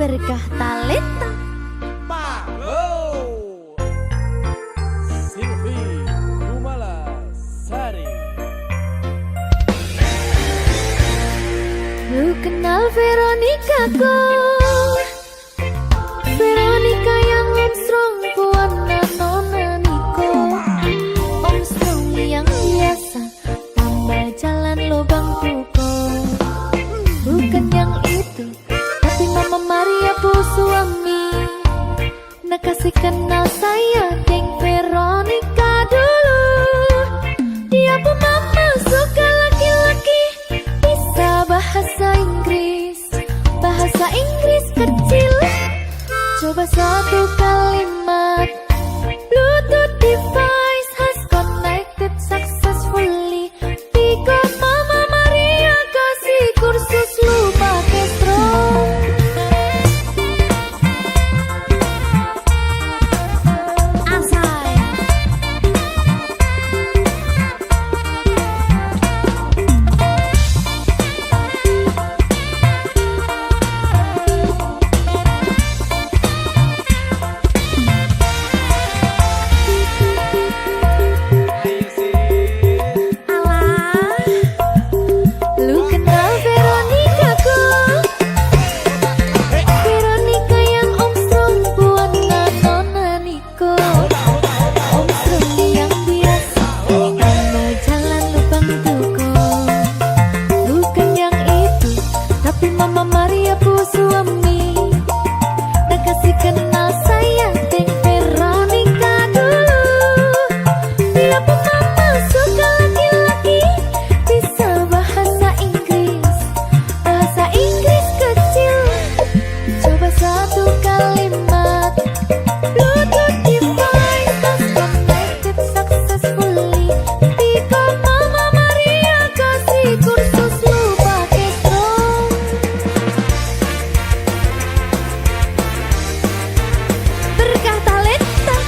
berkah talenta. Silvi Kumalasari. Lu kenal Veronica kok? Veronica yang Armstrong Puana Nona Niko. Armstrong yang biasa tambah jalan lubang tuko. Bukan yang itu, tapi Mama Maria bu suami. Nak kasih kenal saya geng Veronica dulu. Dia pun mama suka laki-laki bisa bahasa Inggris. Bahasa Inggris kecil. Coba satu kalimat. Bluetooth device has connected successfully. Tiga Mama Maria kasih kursus lu pakai strong. Asai. Lu kenal Veronica kok? Veronica yang Armstrong Puana Nona Niko. Armstrong yang biasa tambah jalan lubang tuko. Bukan yang itu, tapi Mama Maria bu suami. Dan kasih kenal saya geng Veronica dulu. Dia pun mama suka laki-laki bisa bahasa Inggris. Bahasa Inggris kecil. Coba satu kalimat. Bluetooth device has connected successfully. Tiga Mama Maria kasih kursus lu pakai strong. Berkah talenta.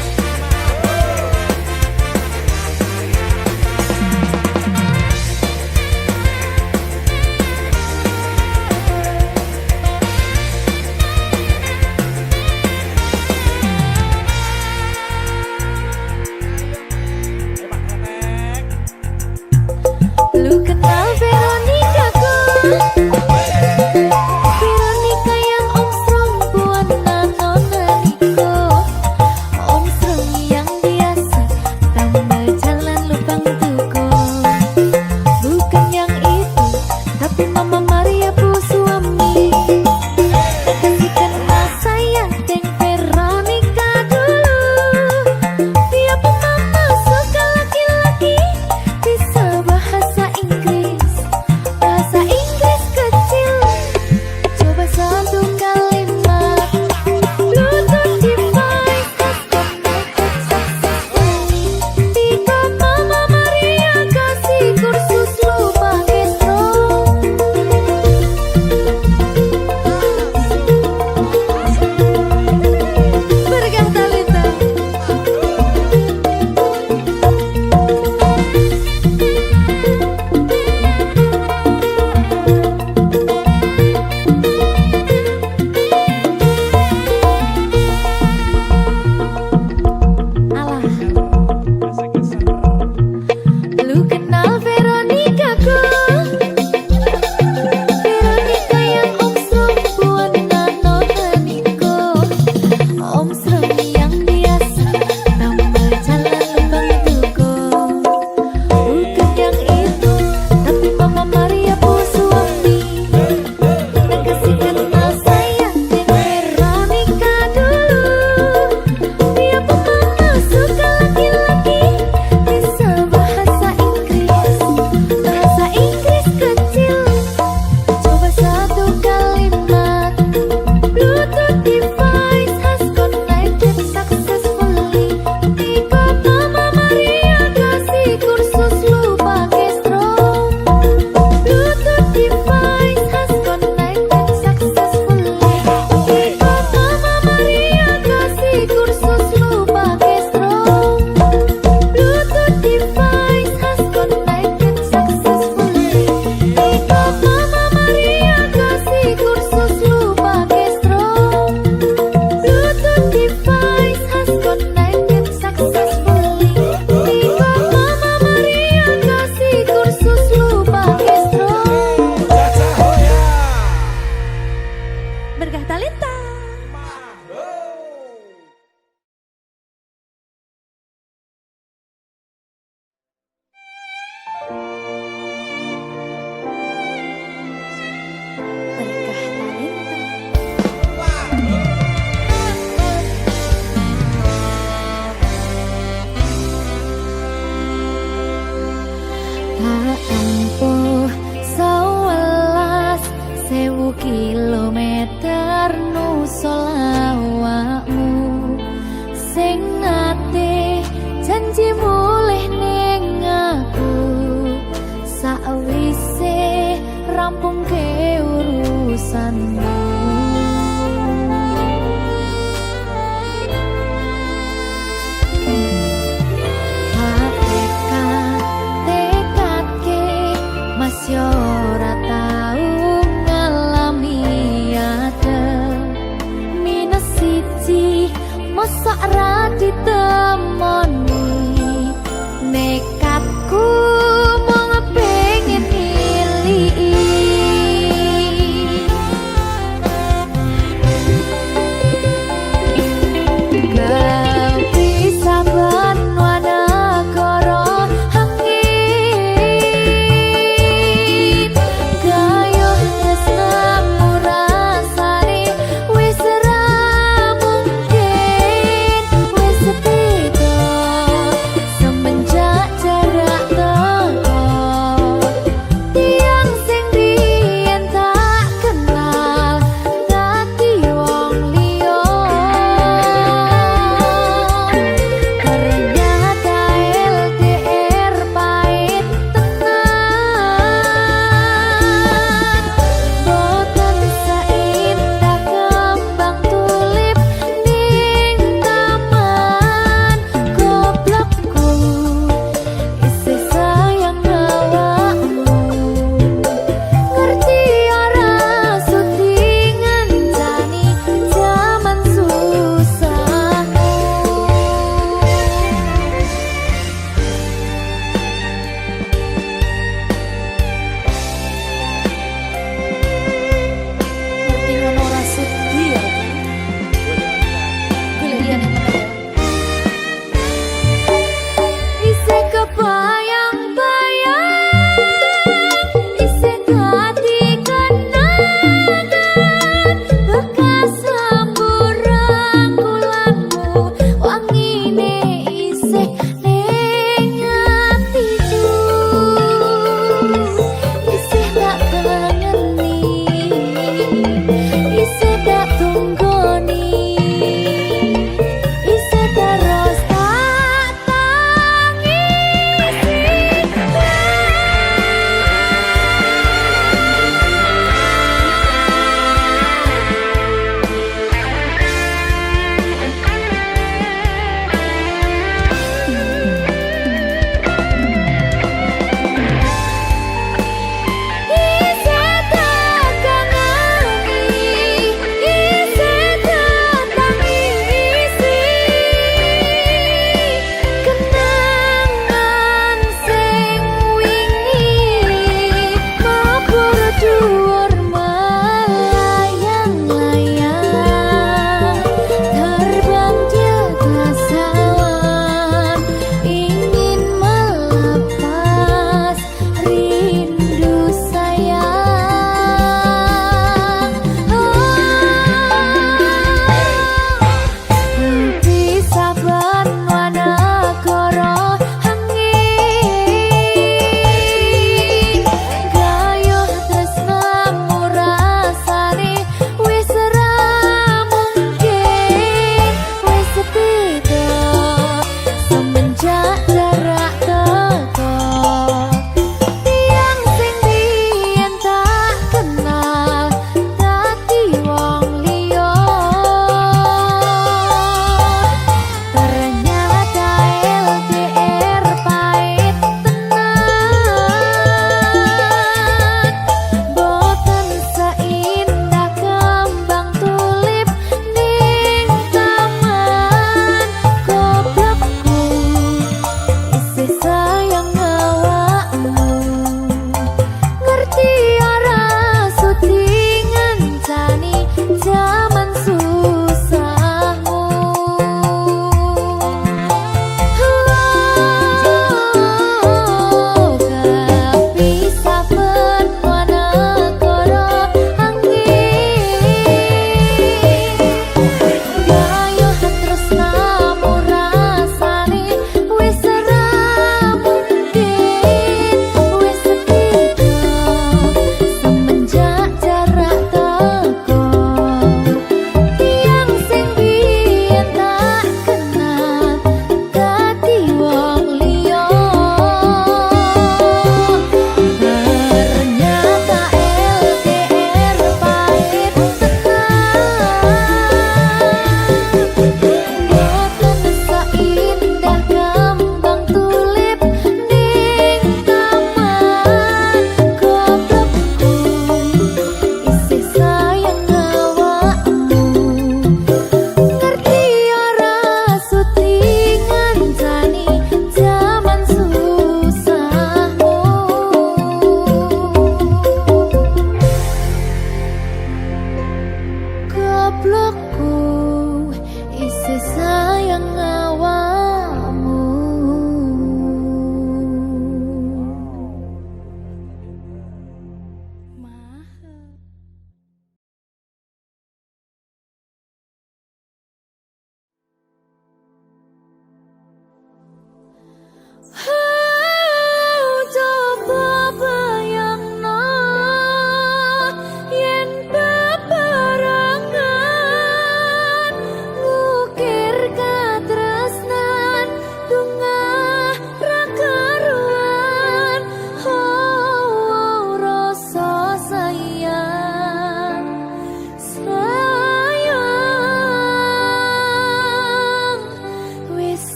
janji mulih ning aku sakwise rampung ke urusanmu. Hakikat tekadke masih ora tau ngalami adem minus siji masa ra ditemoni nekatku mung pengen milih kau bisa bernuana koro angin gayuh tresnamu rasane wis ra mungkin wis beda semenjak jarak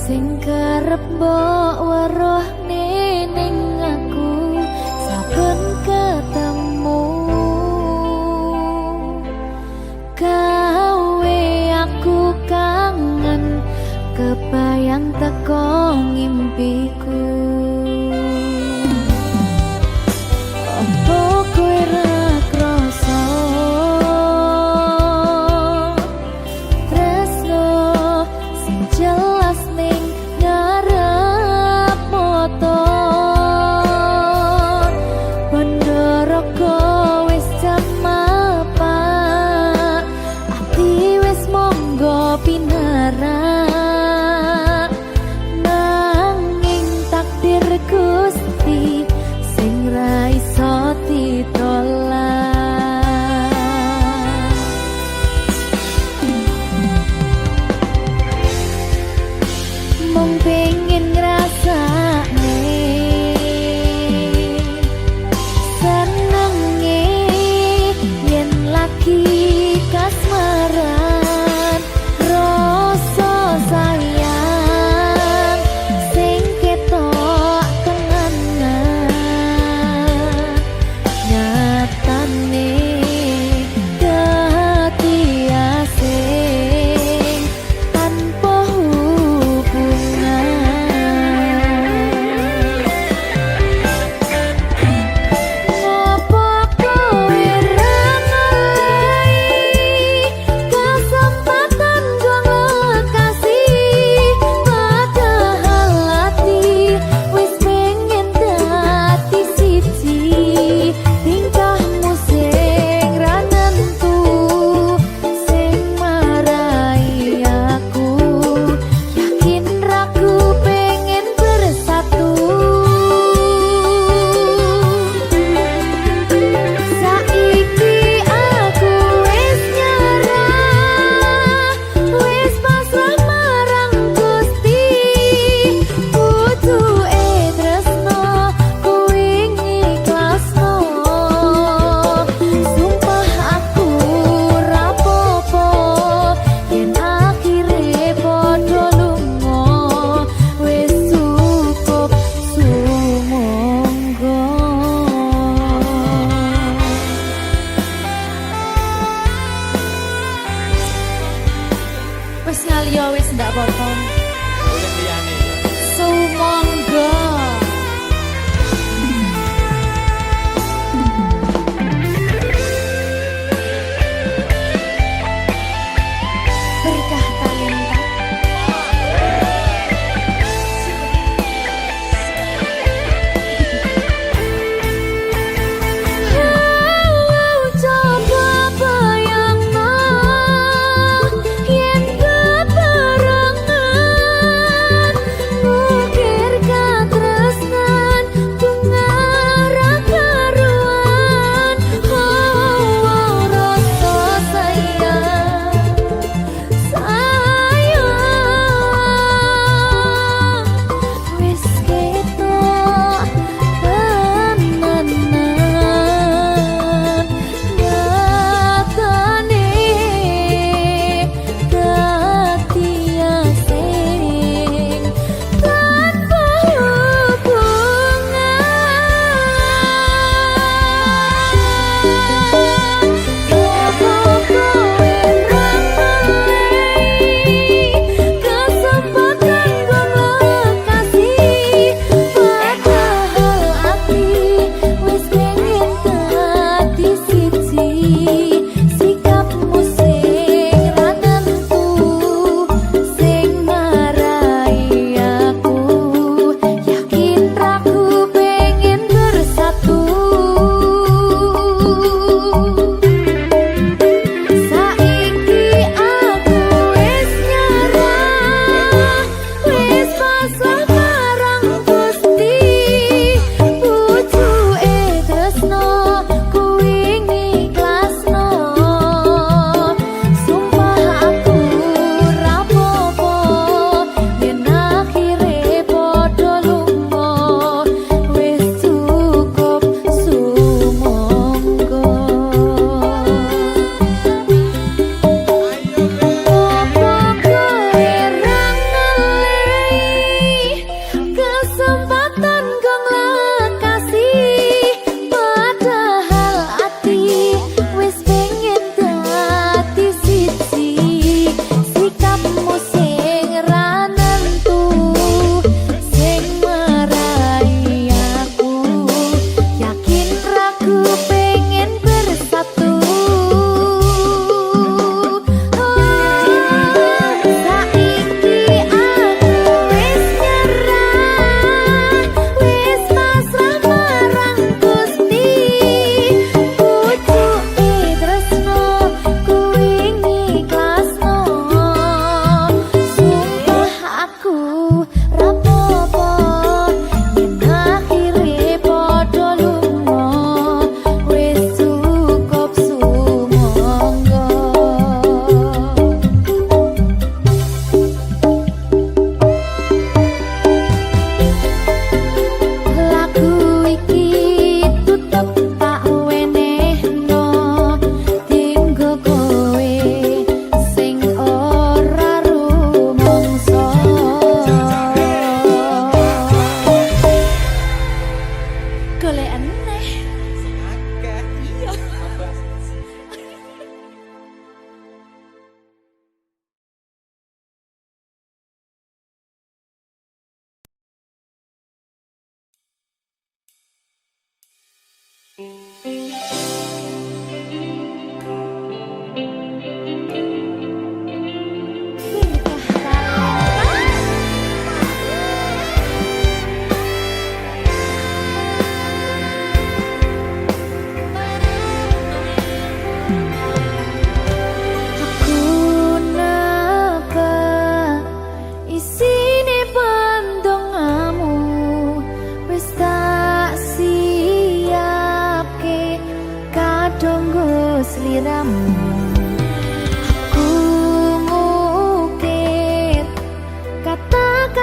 sing kerep mbok weruh ning aku saben ketemu gawe aku kangen kebayang teko ngimpiku. Opo kowe ra krasa tresno sing jelas ning ngarep motor Ponorogo wis jam apa ati wis monggo pinarak nanging takdir Gusti sing ra iso ditolak. Mung pengen ngrasakne senenge yen lagi kasmaran rasa sayang sing ketok tenganan nyatane dadi asing tanpa hubungan.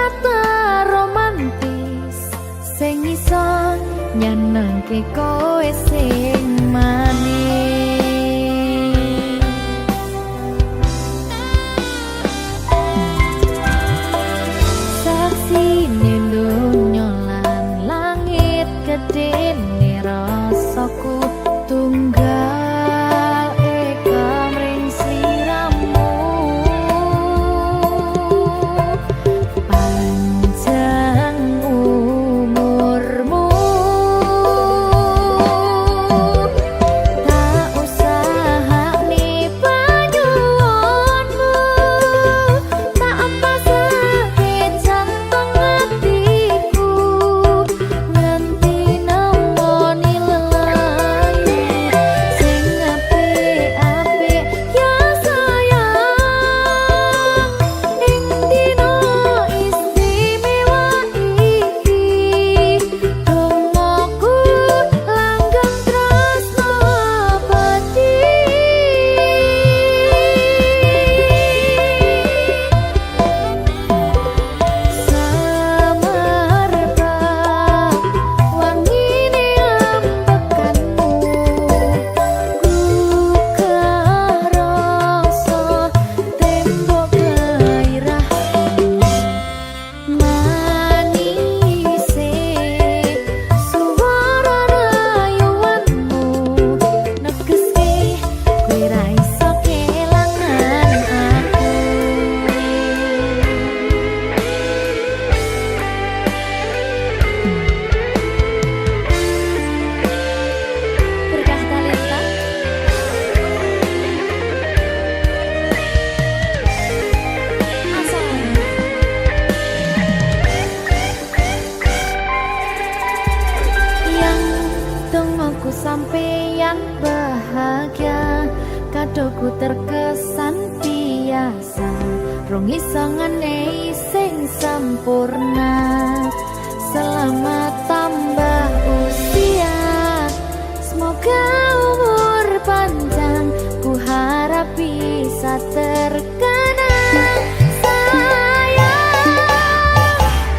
kata romantis sing iso nyenengke kowe sing manis. Saksine donya lan langit gedene rasaku tunggal eka mring sliramu. Panjang umurmu, tak usahane panyuwunmu, tak pasake jantung hatiku, nganti nemoni lelayu sing apik-apik ya sayang. Ing dina istimewa iki dongaku langgeng tresno abadi. Samarba wangine ambekanmu, gugah rasa tembok gairahmu, manise suara rayuanmu negeske kowe ra iso kelangan aku. Berkah talenta asal yang dongaku sampeyan bahagia, kadoku terkesan biasa, rong iso ngenehi sing sempurna. Selamat tambah usia, semoga umur panjang, ku harap bisa terkenang. Sayang,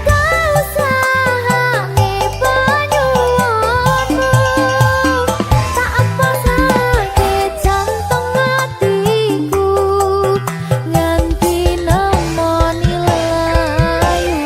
kau usahane panyuwunmu, tak pasake jantung hatiku, nganti nemoni lelayu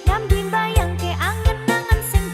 Nyambin bayang ke angen-angen sing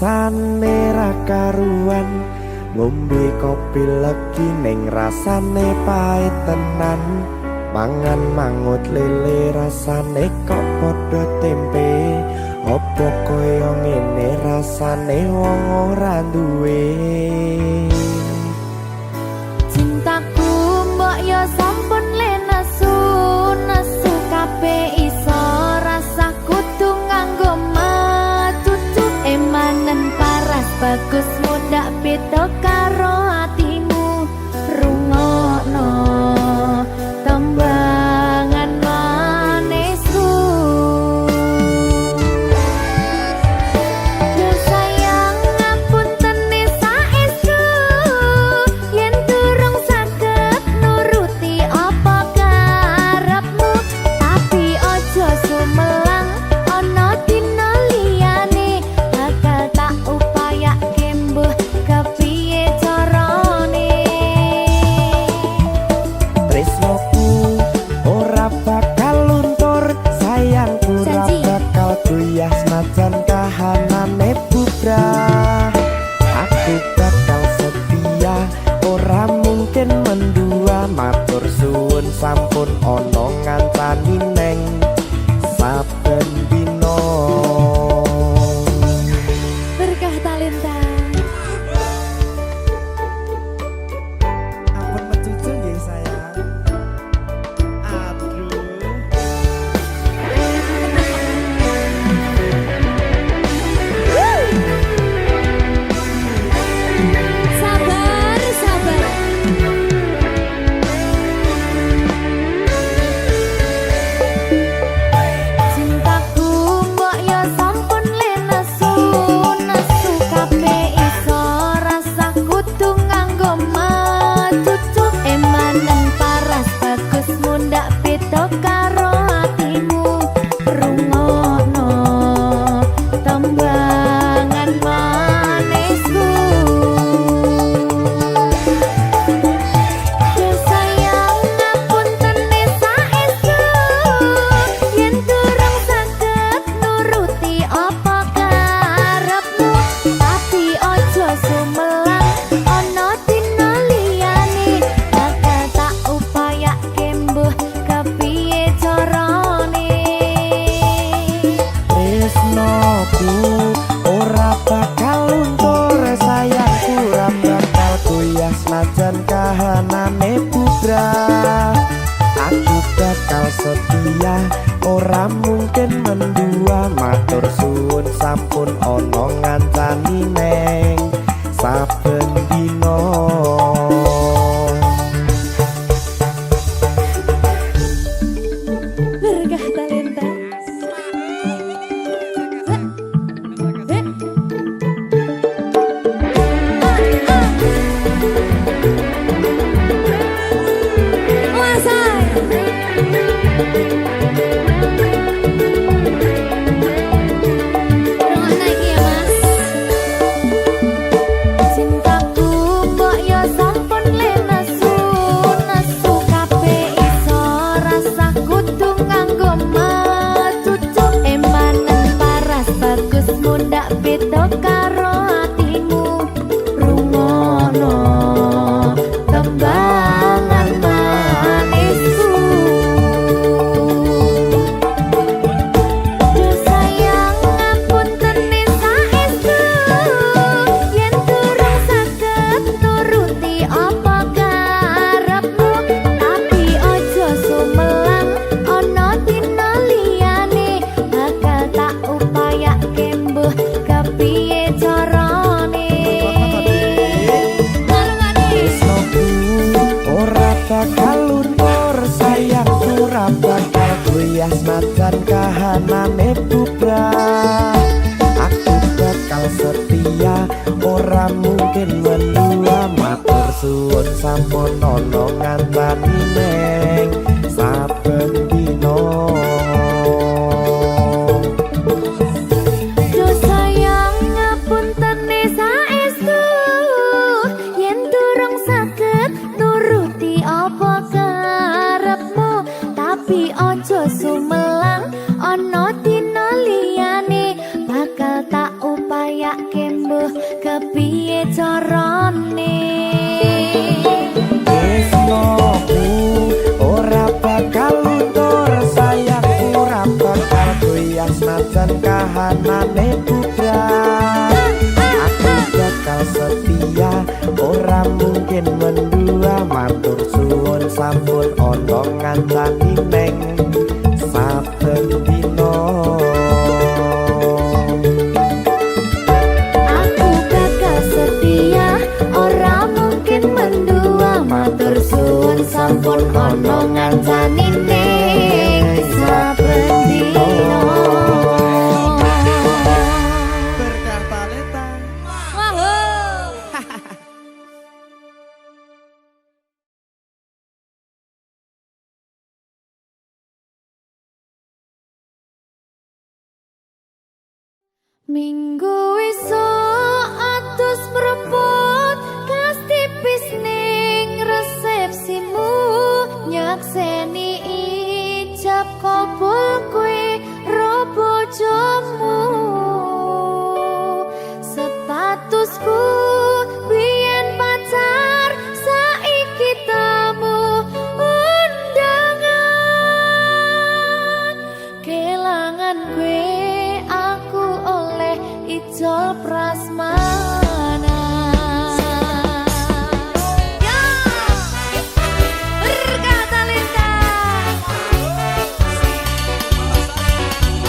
rasane ra karuan, ngombe kopi legi ning rasane pahit tenan, mangan mangut lele rasane kok padha tempe, opo koyo ngene rasane wong ora duwe. Cintaku mbok yo sampun lenesu, nesu kabeh iso rasa kudu nganggo matutu, emanen paras bagus mudak beda karo atimu, rungokno tembangan manisku. Yo sayang ngapunten saestu, yen durung saged nuruti apa karepmu, tapi ojo sumelang ana dina liyane, bakal tak upayake mbuh kepiye carane. Tresnoku ora bakal luntur, sayangku ora Janji. bakal goyah senajan kahanane bubrah. Aku bakal setia, ora mungkin mendua, matur suwun sampun ana ngancani neng saben dina. Berkah talenta. Ampun mecucu nggih sayang. Aduh. Sabar, sabar. Cintaku mbok yo sampun lenesu, nesu kabeh iso rasa kudu nganggo matutu, emanen paras bagus mundak beda karo atimu, rungokno tembangan manisku. Yo sayang ngapunten saestu, yen durung saged nuruti apa karepmu, tapi ojo sumelang ana dina liyane, bakal tak upayake mbuh kepiye carane. Tresnoku ora bakal luntur, sayangku ora bakal goyah senajan kahanane bubrah. Aku bakal setia, ora mungkin mendua, matur suwun sampun ana ngancani neng saben dina. Berkah talenta. Cintaku mbok yo sampun lenesu, nesu kabeh iso rasa kudu nganggo matutu, emanen paras bagus mundak beda karo atimu, rungokno tembangan manisku. Yo sayang ngapunten saestu, yen durung saged nuruti apa karepmu, tapi ojo sumelang ana dina liyane, bakal tak upayake mbuh kepiye carane. Tresnoku ora bakal luntur, sayangku ora bakal goyah senajan kahanane bubrah. Aku bakal setia, ora mungkin mendua, matur suwun sampun ana ngancani neng saben dina. Yo sayang ngapunten saestu, yen durung saged nuruti apa karepmu, tapi ojo sumelang ana dina liyane, bakal tak upayake kepiye carane Tresnoku ora bakal luntur sayangku ora bakal goyah senajan kahanane putra aku bakal setia ora mungkin mendua matur suwun sampun ana ngancani neng saben dina aku bakal setia ora mungkin mendua matur suwun sampun ana ngancani ning saben dina berkartaleta Minggu esuk atus mrepot kas tipis ning resepsimu nyakseni ijab kabul kowe ro bojomu statusku biyen pacar saiki tamu undangan kelangan kowe aku oleh ijol prasmana ya berkata Linda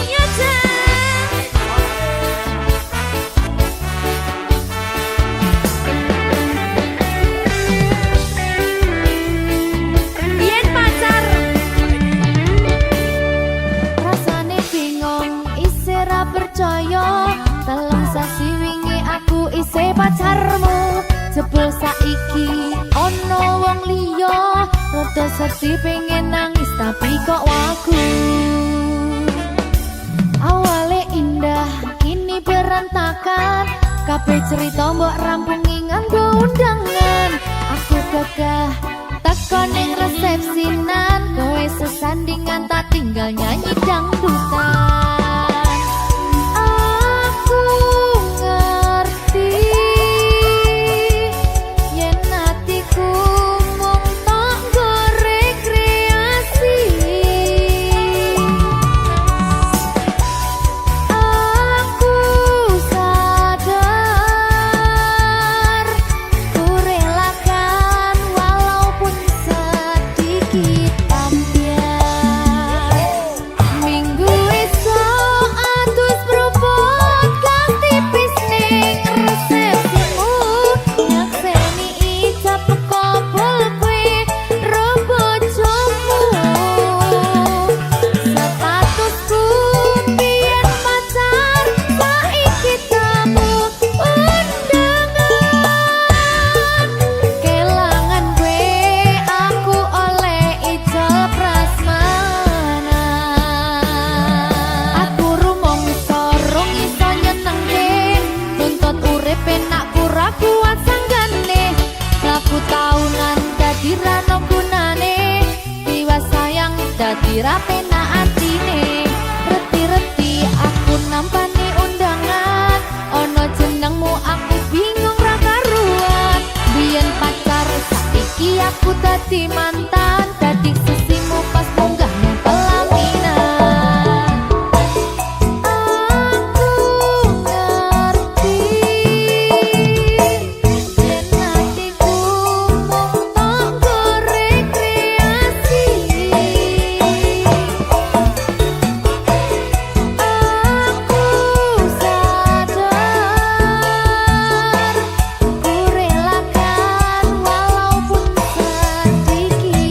ya biyen pacar rasane bingung isih ra percaya telung sasi wingi aku isih pacarmu jebul saiki ono wong liya rada sedih pengen nangis tapi kok wagu awale indah kini berantakan kabeh cerita mbok rampungi nganggo undangan aku gagah teko ning resepsinan kowe sesandingan tak tinggal nyanyi dangdutan aku ngerti yen atiku mung tanggo rekreasi aku sadar ku relakan walaupun sedikit ambiar minggu esok atus propot kang tipis ning resepsimu nyakseni ijab kabul kowe ro bojomu statusku biyen pacar saiki tamu undangan kelangan kowe aku oleh ijol prasmana aku rumangsa rung iso nyenengke nuntut urip penakku ra kuat sanggane aku taunan dadi ra ono gunane diwa sayang dadi ra penak atine reti-reti aku nampani undangan ono jenengmu aku bingung ra karuan biyen pacar saiki aku dadi mantan dadi sisimu pas munggah ning pelaminan aku ngerti yen atiku mung tanggo rekreasi aku sadar ku relakan walaupun sedikit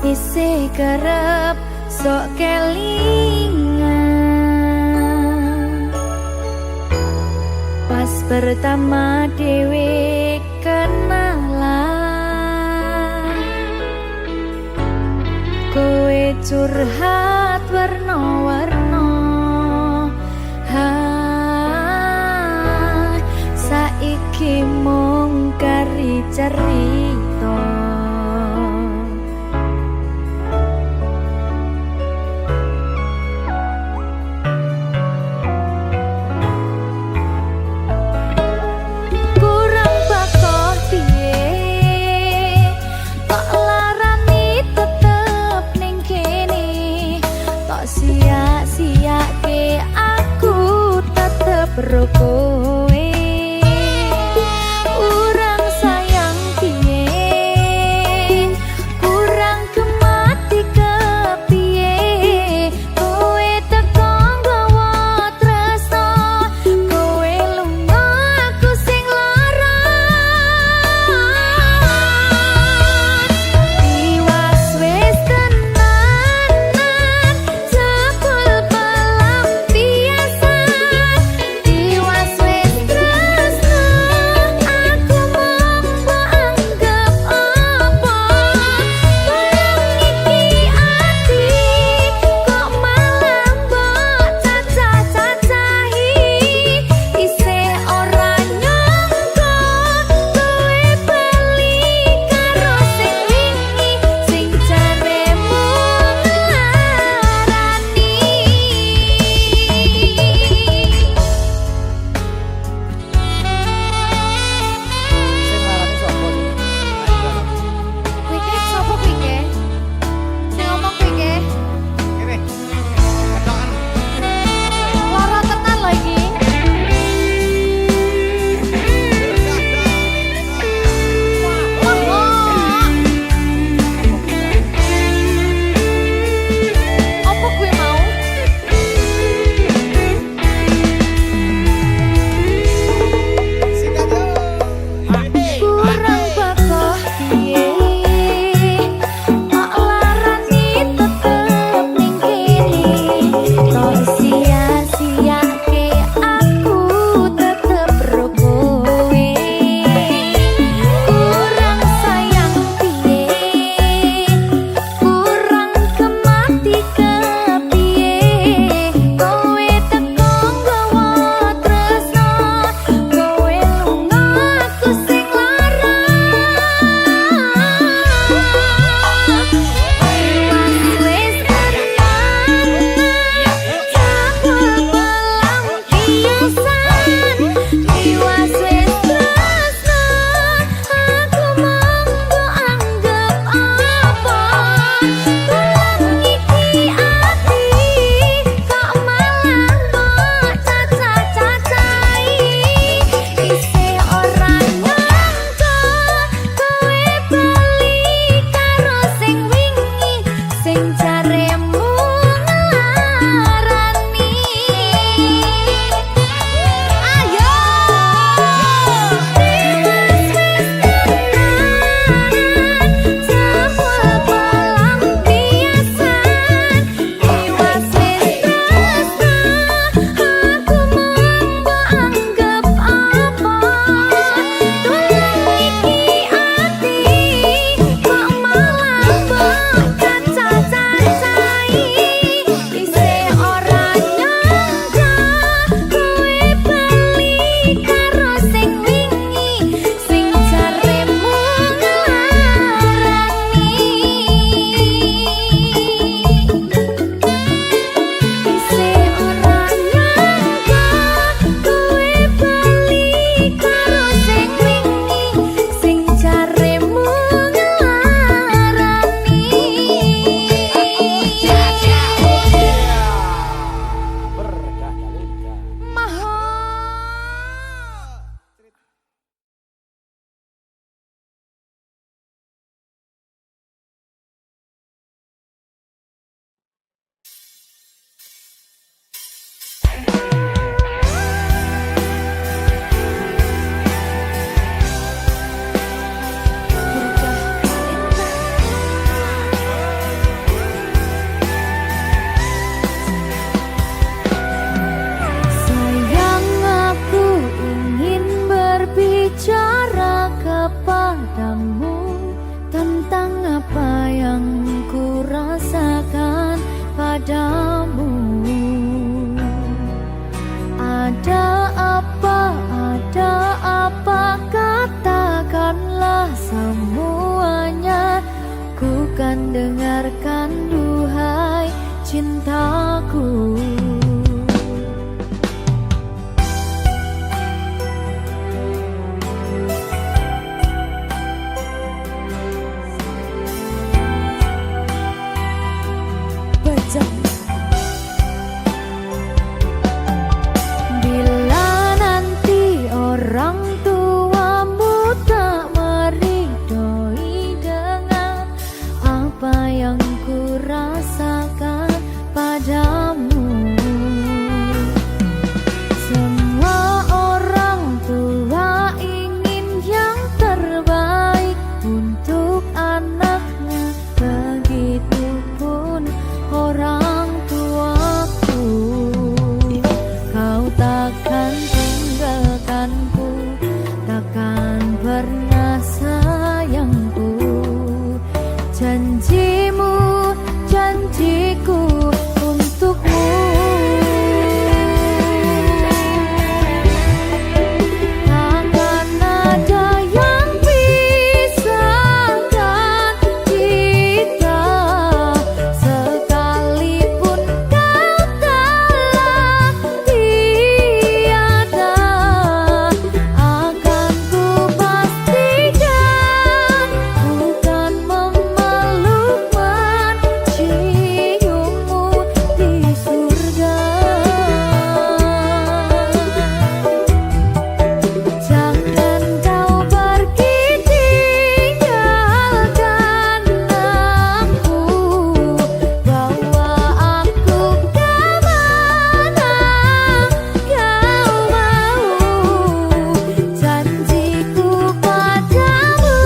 isih kerep sok kelingan pas pertama dewe kenalan curhat warna-warna saiki mung kari cerita kurang bakoh piye tak larani tetep ning kene tak sia-siake aku tetep rokoe urang sayang piye kurang kemati kepiye kowe teko nggawa tresno kowe lunga aku sing lara tiwas wis tenanan jebul pelampiasan tiwas wis tresno aku mung anggap apa tolong iki ati kok malah mbok cacah-cacahi isih ora nyangka kowe bali karo sing wingi sing jaremu nglarani Kuwi ke sapa kuwi ke? Sing ngomong kuwi ke? Lara tenan lho iki. Apa kuwi mau? Kurang bakoh piye tak larani tetep ning kene tak sia-siake aku tetep rokoe kurang sayang piye kurang kemati kepiye kowe teko nggawa tresno kowe lunga aku sing lara wis tenanan jebul pelampiasan tiwas wis tresno aku mung anggap apa tolong iki ati kok malah mbok cacah-cacahi isih ora nyangka kowe bali karo sing wingi sing jaremu nglarani ayo tiwas wis tenanan jebul pelampiasan tiwas wis tresno aku mung anggap apa tolong iki ati kok malah mbok cacah-cacahi isih ora nyangka kowe bali karo sing wingi sing jaremu nglarani isih ora nyangka kowe bali karo sing wingi sing jaremu nglarani maha sayang aku ingin berbicara kepadamu tentang apa yang ku rasakan padamu. Ada apa, katakanlah semuanya. Ku kan dengarkan duhai cintaku. Bila nanti orang tuamu tak meridhoi dengan apa yang ku rasakan padamu. Semua orang tua ingin yang terbaik untuk anaknya, begitupun orang tuaku. Kau takkan tinggalkanku, takkan pernah sayangku. Janjimu, janjiku untukmu. Takkan ada yang pisahkan kita, sekalipun kau telah tiada. Akan ku pastikan bukan memeluk menciummu di surga. Jangan kau pergi tinggalkan aku, bawa aku kemana kau mau. Janjiku padamu,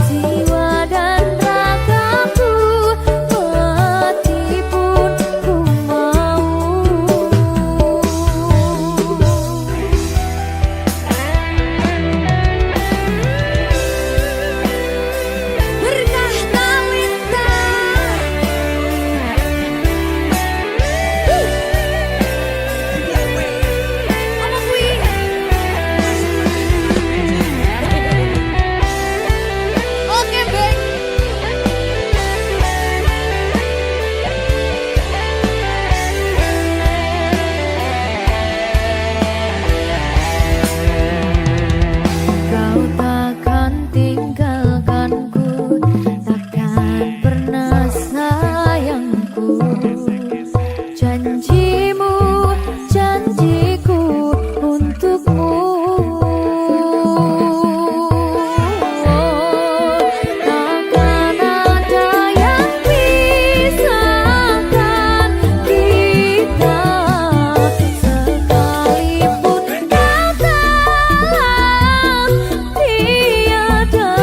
jiwa dan ragaku, mati pun ku mau. Berkah talenta. Omong kuwi. Oke, baik. Kau takkan tinggalkanku, takkan pernah sayangku. Janjimu, janjiku untukmu. Takkan ada yang pisahkan kita, sekalipun kau telah tiada.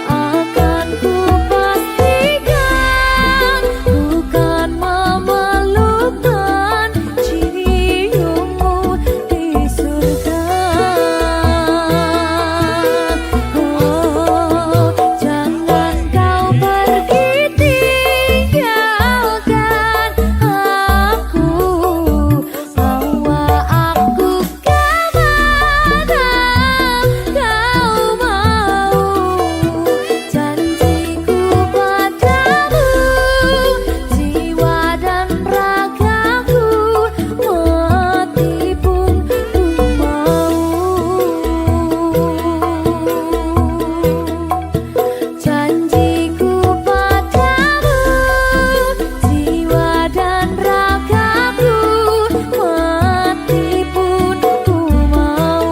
Akan ku pastikan bukan memelukkan ciummu di surga. Oh, jangan kau pergi tinggalkan aku, bawa aku kemana kau mau. Janjiku padamu, jiwa dan ragaku, mati pun ku mau. Janjiku padamu, jiwa dan ragaku, mati pun ku mau.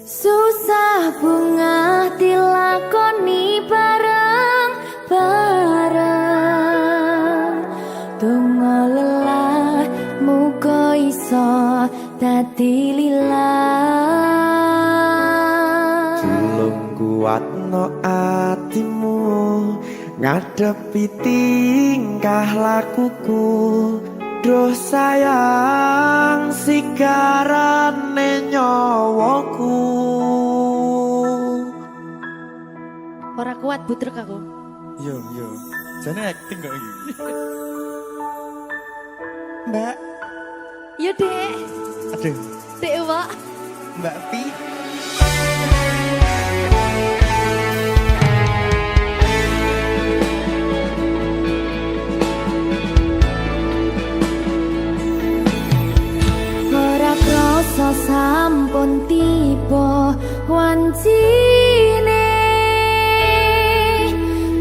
Susah bunga dilakoni bareng-bareng, donga lelah muga iso dadi lillah. Julung kuatno atimu ngadepi tingkah lakuku. Duh sayang sigarane nyawaku. Ora kuat butrek aku. Yo, jane acting kok iki. Mbak, Yo Dek. aduh, Dek Wak. Mbak Pi. Ora krasa sampun tiba wancine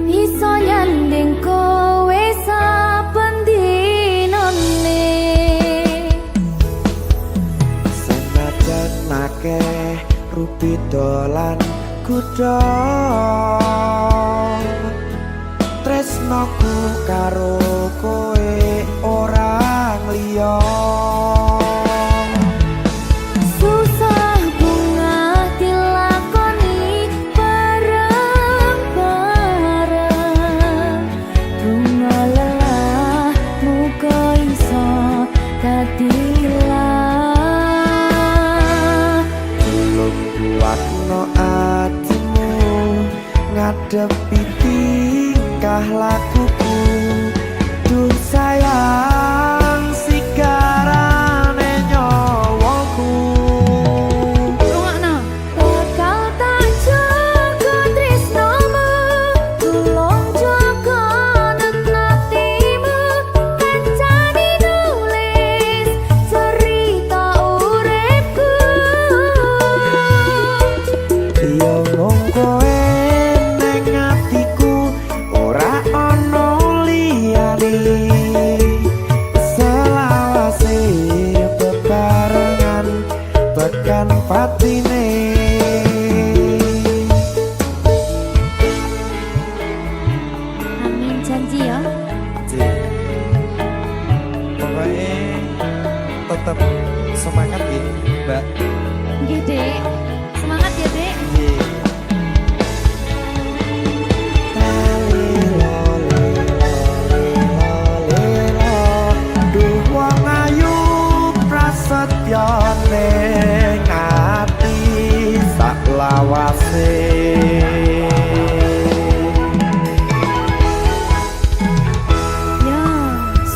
iso nyanding kowe saben dinane. Senajan akeh rupi dolan kuda tresnoku karo kowe orang liya. Susah bunga dilakoni bareng-bareng. Bunga lelah muga iso dadi lilah. Belum kuatno atimu ngadepi tingkah lakuku. Duh sayang sigarane nyawaku. Rungokno. Bakal tak jaga tresnomu, tulung jaga nenatimu. Kancane nulis cerita uripku. Yo mung kowe ning atiku ora ana liyane. Selawase bebarengan tekan patine. Amin janji ya. Pokoknya tetap semangat ya, Mbak. Nggih, Dek. Semangat ya, Dek. Duh wong ayu prasetyo ning ati sak lawase. Ya,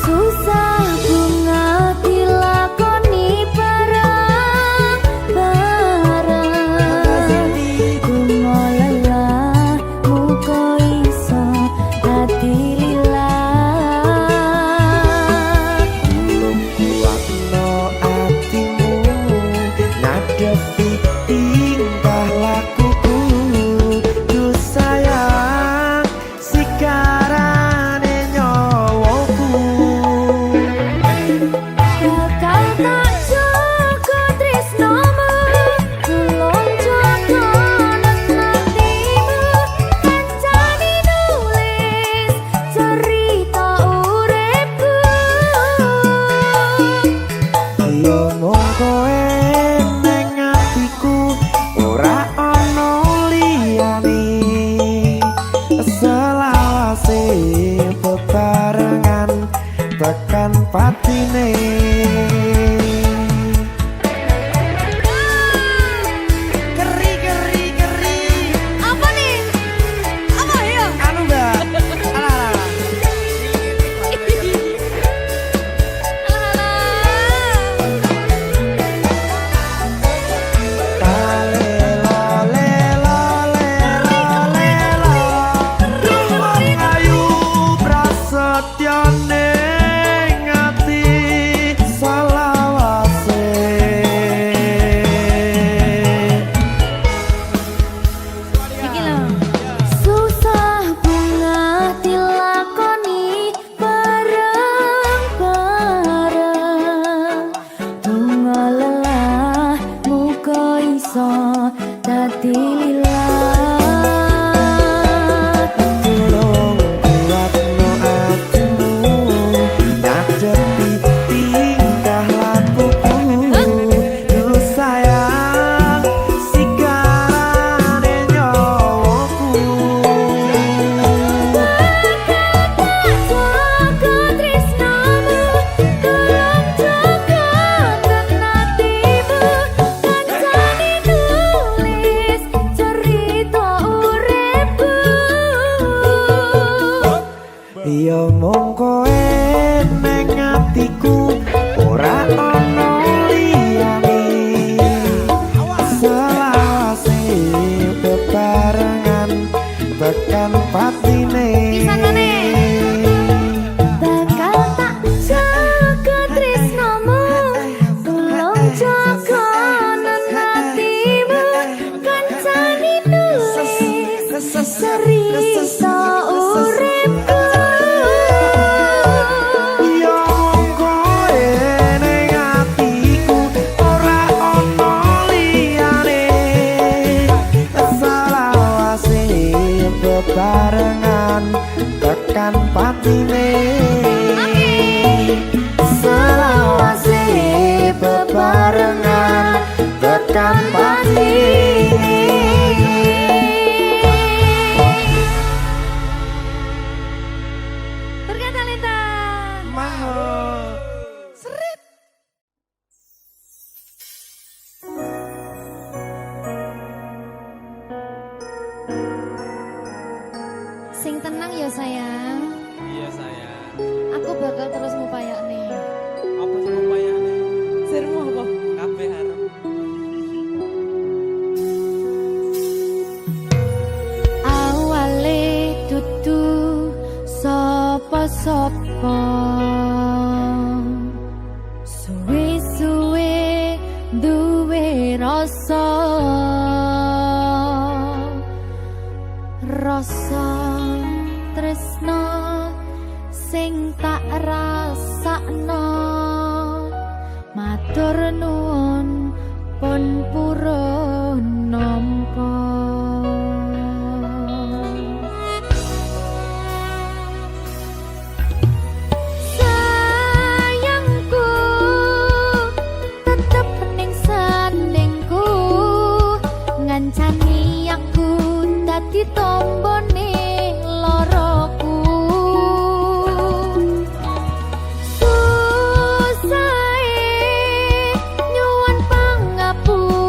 susah bunga dilakoni bareng-bareng. Bunga lelah muga iso dadi lilah. Belum kuatno atimu ngadepi tingkah lakuku. Duh sayang sigarane nyawaku. Bakal tak jaga tresnomu, tulung jaga nenatimu. Kancane nulis cerita uripku. Yo mung kowe ning atiku tekan pati. Berkata-lita. Mahal. Seret. Sing tenang ya sayang. Iya sayang. Aku bakal terus ngupayak nih. Apa sih upayane? Sirmu apa? Kabeh harap. Awale dudu sapa-sapa. Suwe-suwe duwe rasa. Rasa tresno sing tak rasakno. Matur nuwun pun purun nampa. Sayangku tetep ning sandingku, ngancani aku dadi tombone loroku. Susahe nyuwun pangapunten.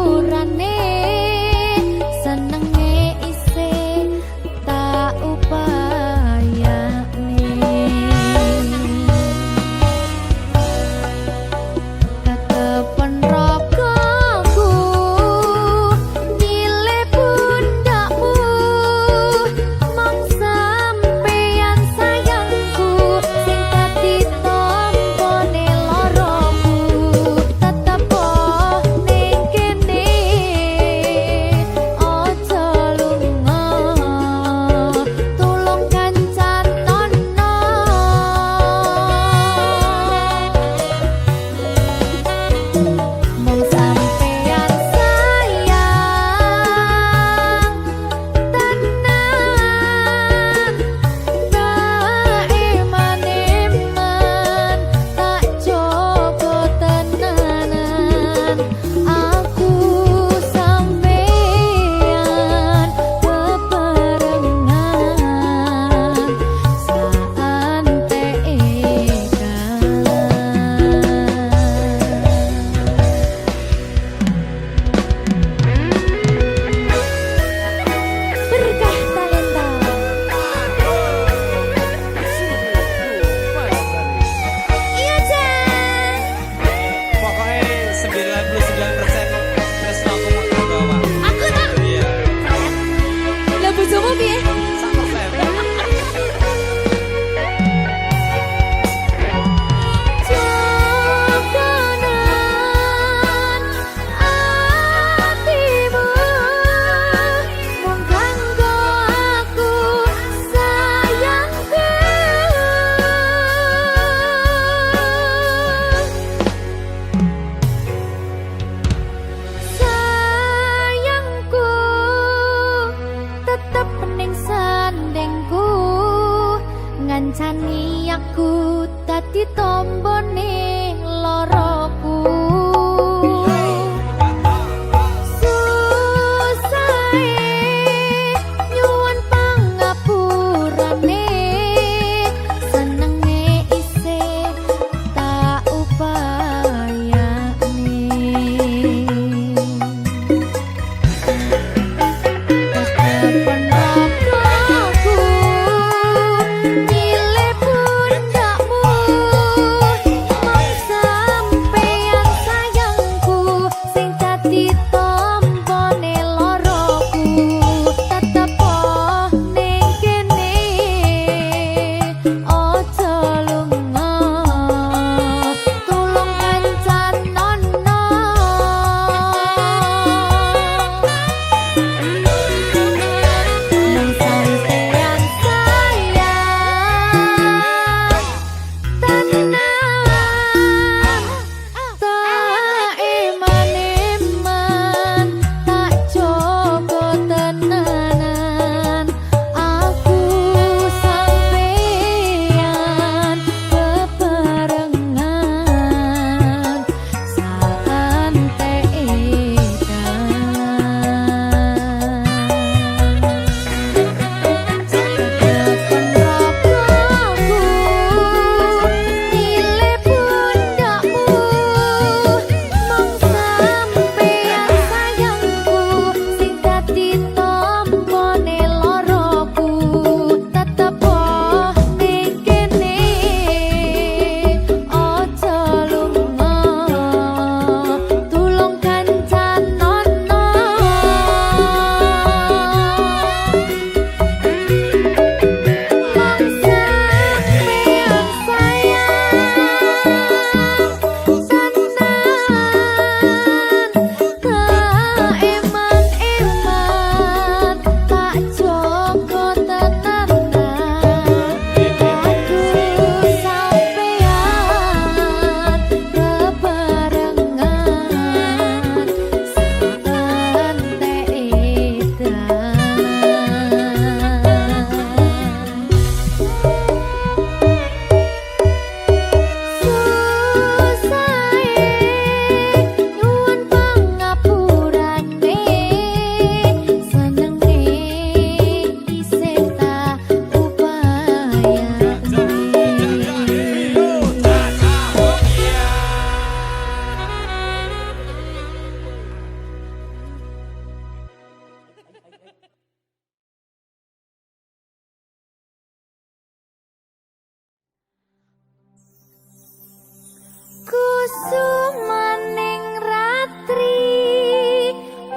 sumaning ratri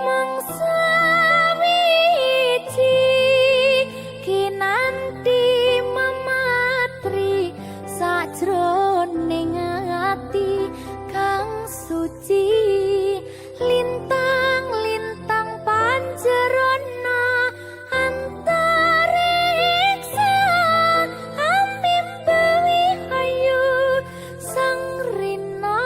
mangsa wiji kinanti mematri sajroning ati kang suci lintang-lintang panjerona antariksa amimpi ayu sang rina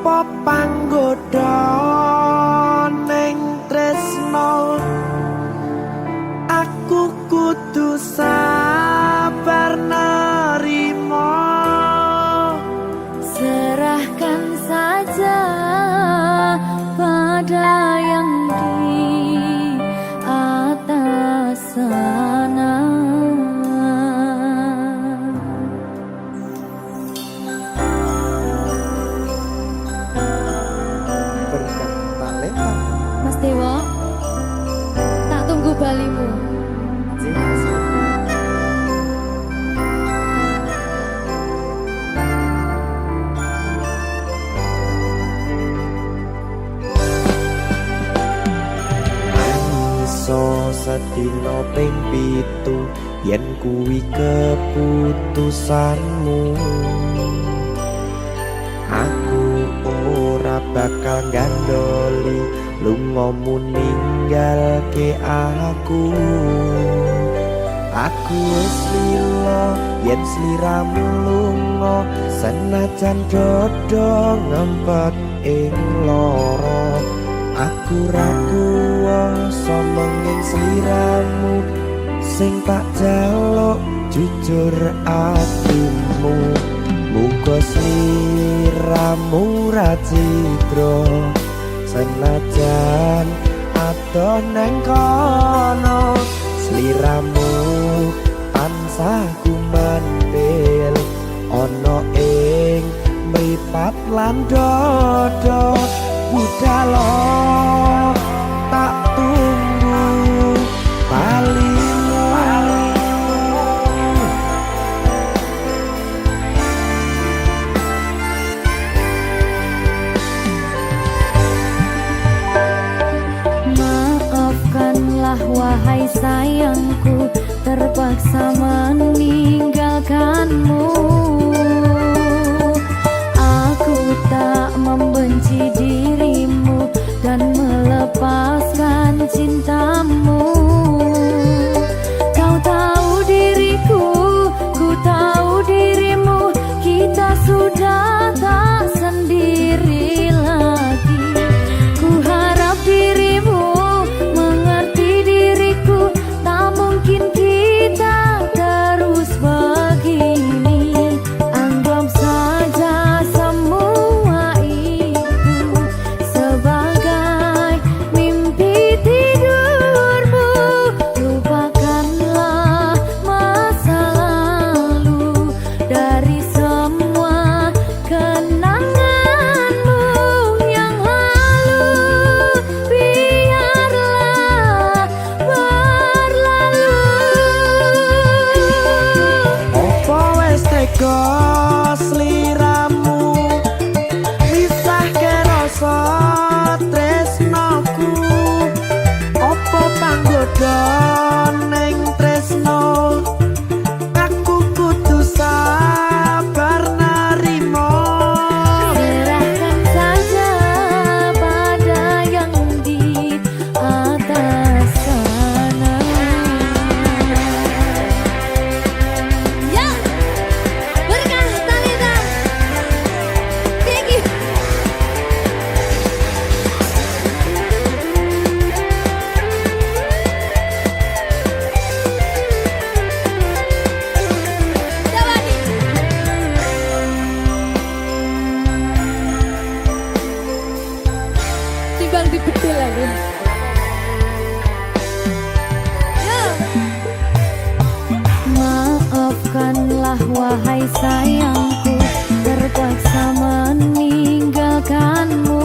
Apa panggoda ning tresno, aku kudu sabar nerima. Serahkan saja pada yang di atas sana. Berkat talenta Mas Dewa, tak tunggu balimu. Sedina ping pitu yen kuwi keputusanmu, aku ora bakal gandoli lungamu ninggalke aku. Aku wis lila yen sliramu lunga, senajan dodo ngempet ing lara. Aku ra kuwasa menging sliramu, sing tak jaluk jujur atimu. Muga sliramu ra cidra, senajan adoh nang kono. Sliramu tansah kumandel ana ing mripat lan dodo. Budalo tak tunggu balimu. Maafkanlah wahai sayangku, terpaksa meninggalkanmu. Aku tak membenci dirimu dan melepaskan cintamu. Kau tahu diriku, ku tahu dirimu, kita sudah tak sendiri lagi. Ku harap dirimu mengerti diriku, tak mungkin kita terus begini. Anggap saja semua itu sebagai mimpi tidurmu. Lupakanlah masa lalu dari semua kenanganmu yang lalu. Biarlah berlalu. Apa wis tega sliramu misahke rasa tresnoku? Apa panggoda ning tresno, aku kudu sabar nerima. Serahkan saja pada yang di atas sana. Ya, berkah talenta. Thank you. Coba nih. Timbang dibetul lagi. Maafkanlah wahai sayangku, terpaksa meninggalkanmu.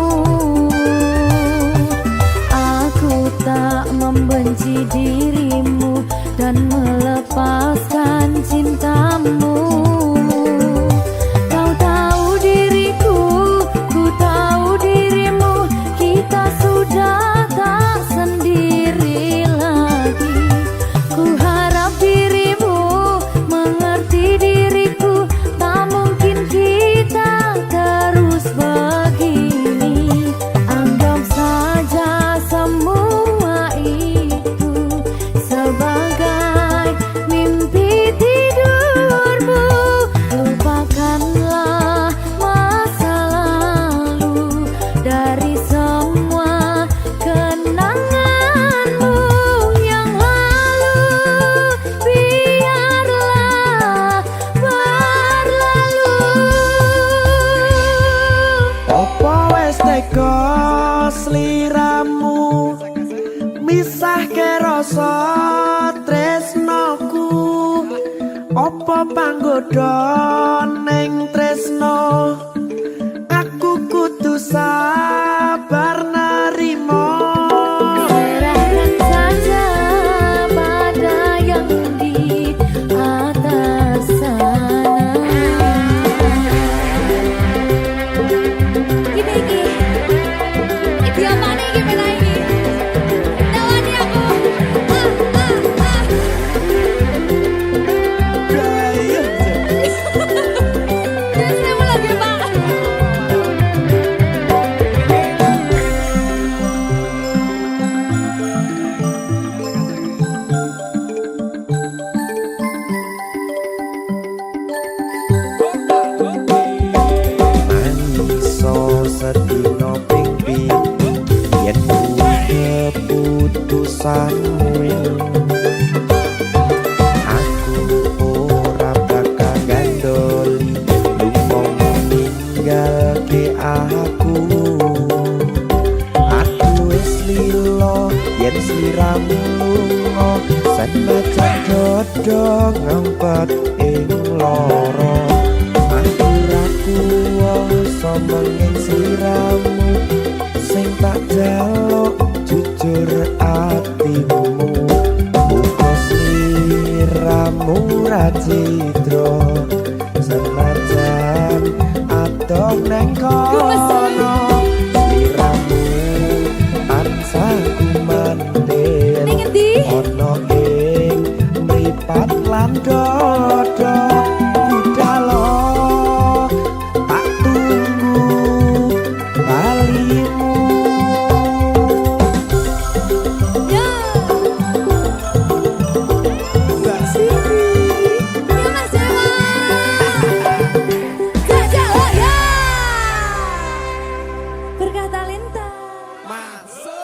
Aku tak membenci dirimu dan melepaskan cintamu. Kau tahu diriku, ku tahu dirimu, kita sudah tak sendiri lagi. Ku harap dirimu mengerti diriku, tak Apa wis tega sliramu misahke rasa tresnoku apa panggoda ning tresno aku kudu sabar narimo Serahkan saja pada yang di atas sana. Iki apa nih gimana ini? Tawani aku. Saya mau lagi Pak. Mangiso sedina ping pitu yen keputusanmu aku ora bakal gandoli lumong ninggalke aku wis lilo yen sliramu lunga senajan dodo ngempet ing loro aku ra kuwasa menging sliramu sing tak jaluk jujur atimu muga sliramu ra cidra senajan adoh neng kono sliramu tansah kumandel Ning endi? ana ing mripat lan dodo budalo tak tunggu balimu Ya. Mbak Siti Ya Mas Dewa. Gajah Hoya. Berkah talenta. Masuk.